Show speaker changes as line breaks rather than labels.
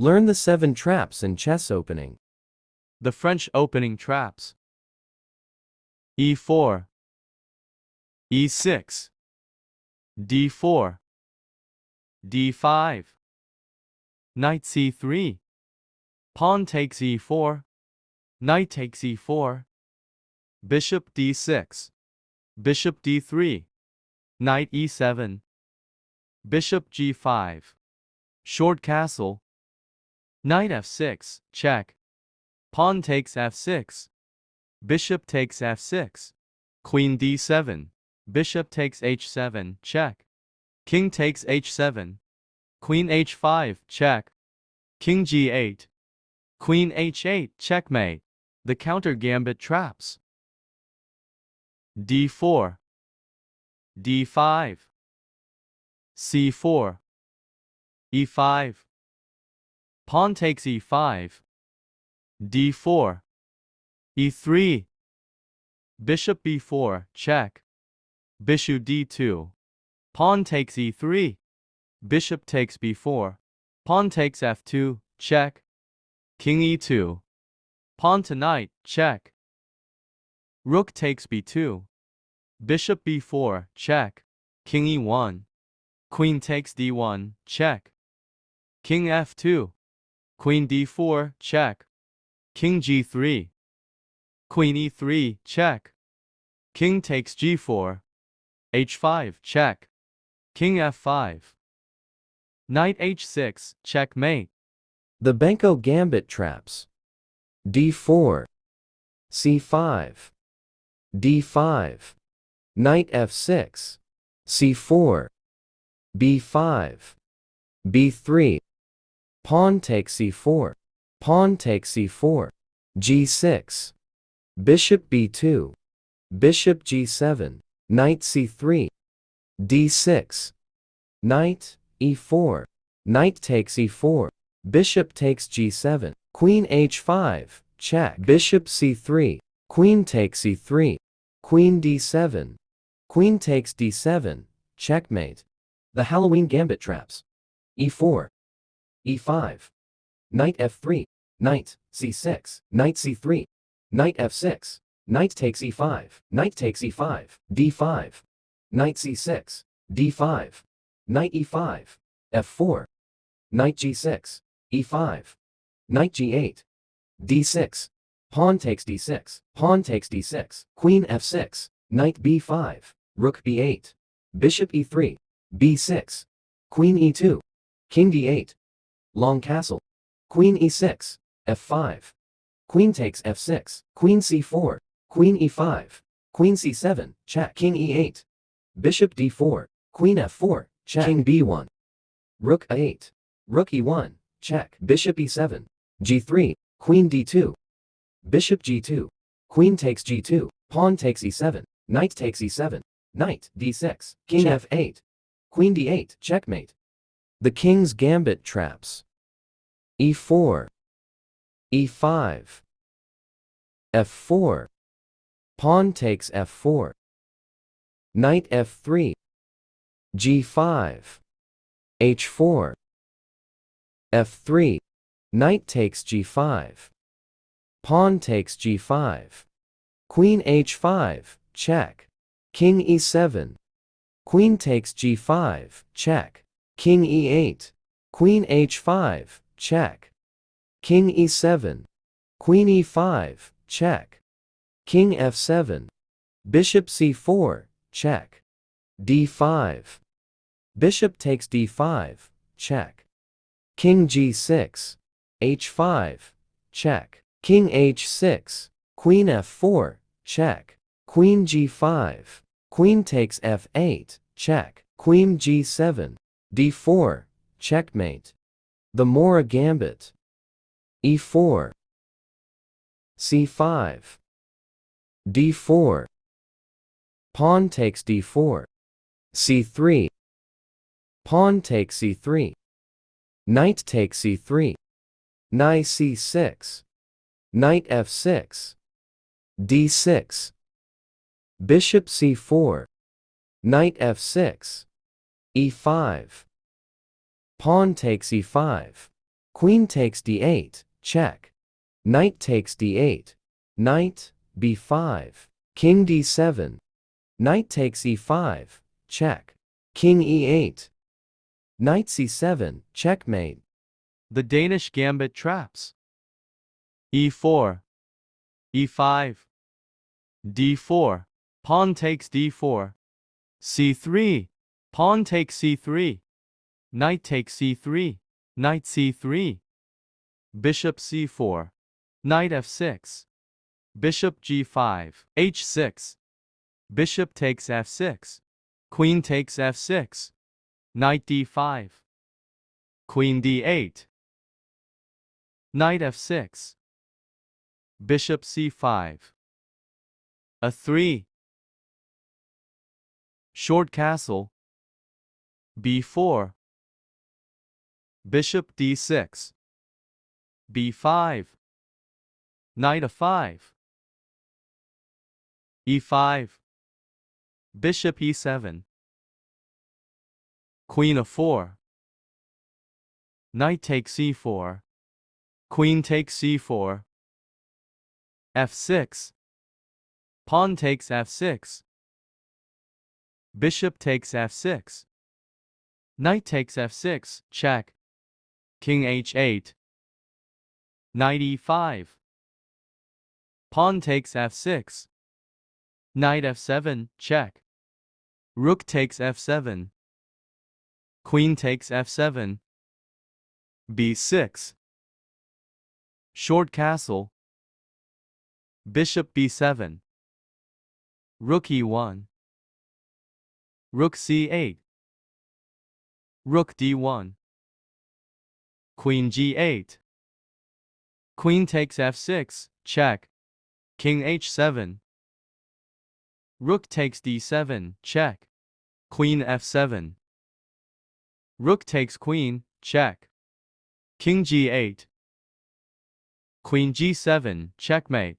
Learn the 7 traps in chess opening.
The French opening traps. E4, E6, D4, D5, Knight C3, Pawn takes E4, Knight takes E4, Bishop D6, Bishop D3, Knight E7, Bishop G5, Short castle, Knight F6, check, Pawn takes F6, Bishop takes F6, Queen D7, Bishop takes H7, check, King takes H7, Queen H5, check, King G8, Queen H8, checkmate. The counter gambit traps. D4, D5, C4, E5, Pawn takes E5, D4, E3, Bishop B4, check, Bishop D2, Pawn takes E3, Bishop takes B4, Pawn takes F2, check, King E2, Pawn to Knight, check, Rook takes B2, Bishop B4, check, King E1, Queen takes D1, check, King F2, Queen D4, check, King G3, Queen E3, check, King takes G4, H5, check, King F5, Knight H6, checkmate.
The Benko gambit traps. D4, C5, D5, Knight F6, C4, B5, B3, Pawn takes C4, Pawn takes C4, G6, Bishop B2, Bishop G7, Knight C3, D6, Knight E4, Knight takes E4, Bishop takes G7, Queen H5, check, Bishop C3, Queen takes E3, Queen D7, Queen takes D7, checkmate. The Halloween gambit traps. E4, E5, Knight F3, Knight C6, Knight C3, Knight F6, Knight takes E5, Knight takes E5, D5, Knight C6, D5, Knight E5, F4, Knight G6, E5, Knight G8, D6, Pawn takes D6, Pawn takes D6, Queen F6, Knight B5, Rook B8, Bishop E3, B6, Queen E2, King D8, Long castle, Queen E6, F5, Queen takes F6, Queen C4, Queen E5, Queen C7, check, King E8, Bishop D4, Queen F4, check, King B1, Rook A8, Rook E1, check, Bishop E7, G3, Queen D2, Bishop G2, Queen takes G2, Pawn takes E7, Knight takes E7, Knight D6, King check. F8, Queen D8, checkmate. The King's gambit traps. E4, E5, F4, Pawn takes F4, Knight F3, G5, H4, F3, Knight takes G5, Pawn takes G5, Queen H5, check, King E7, Queen takes G5, check, King E8, Queen H5, check, King E7, Queen E5, check, King F7, Bishop C4, check, D5, Bishop takes D5, check, King G6, H5, check, King H6, Queen F4, check, Queen G5, Queen takes F8, check, Queen G7, D4, checkmate. The Mora gambit. E4, C5, D4, Pawn takes D4, C3, Pawn takes C3, Knight takes C3, Knight C6, Knight F6, D6, Bishop C4, Knight F6, E5, Pawn takes E5, Queen takes d8, check. Knight takes d8. Knight, b5. King d7. Knight takes e5, check. King e8. Knight c7, checkmate.
The Danish gambit traps. e4, e5, d4, pawn takes d4, c3, pawn takes c3, knight takes c3, knight c3, bishop c4, knight f6, bishop g5, h6, bishop takes f6, queen takes f6, knight d5, queen d8, knight f6, bishop c5, a3, short castle, b4, bishop d6, b5, knight a5, e5, bishop e7, queen a4, knight takes c4, queen takes c4, f6, pawn takes f6, bishop takes f6, knight takes f6, check, king h8, knight e5, pawn takes f6, knight f7, check, rook takes f7, queen takes f7, b6, short castle, bishop b7, rook e1, rook c8, rook d1, queen g8, queen takes f6, check, king h7, rook takes d7, check, queen f7, rook takes queen, check, king g8, queen g7, checkmate.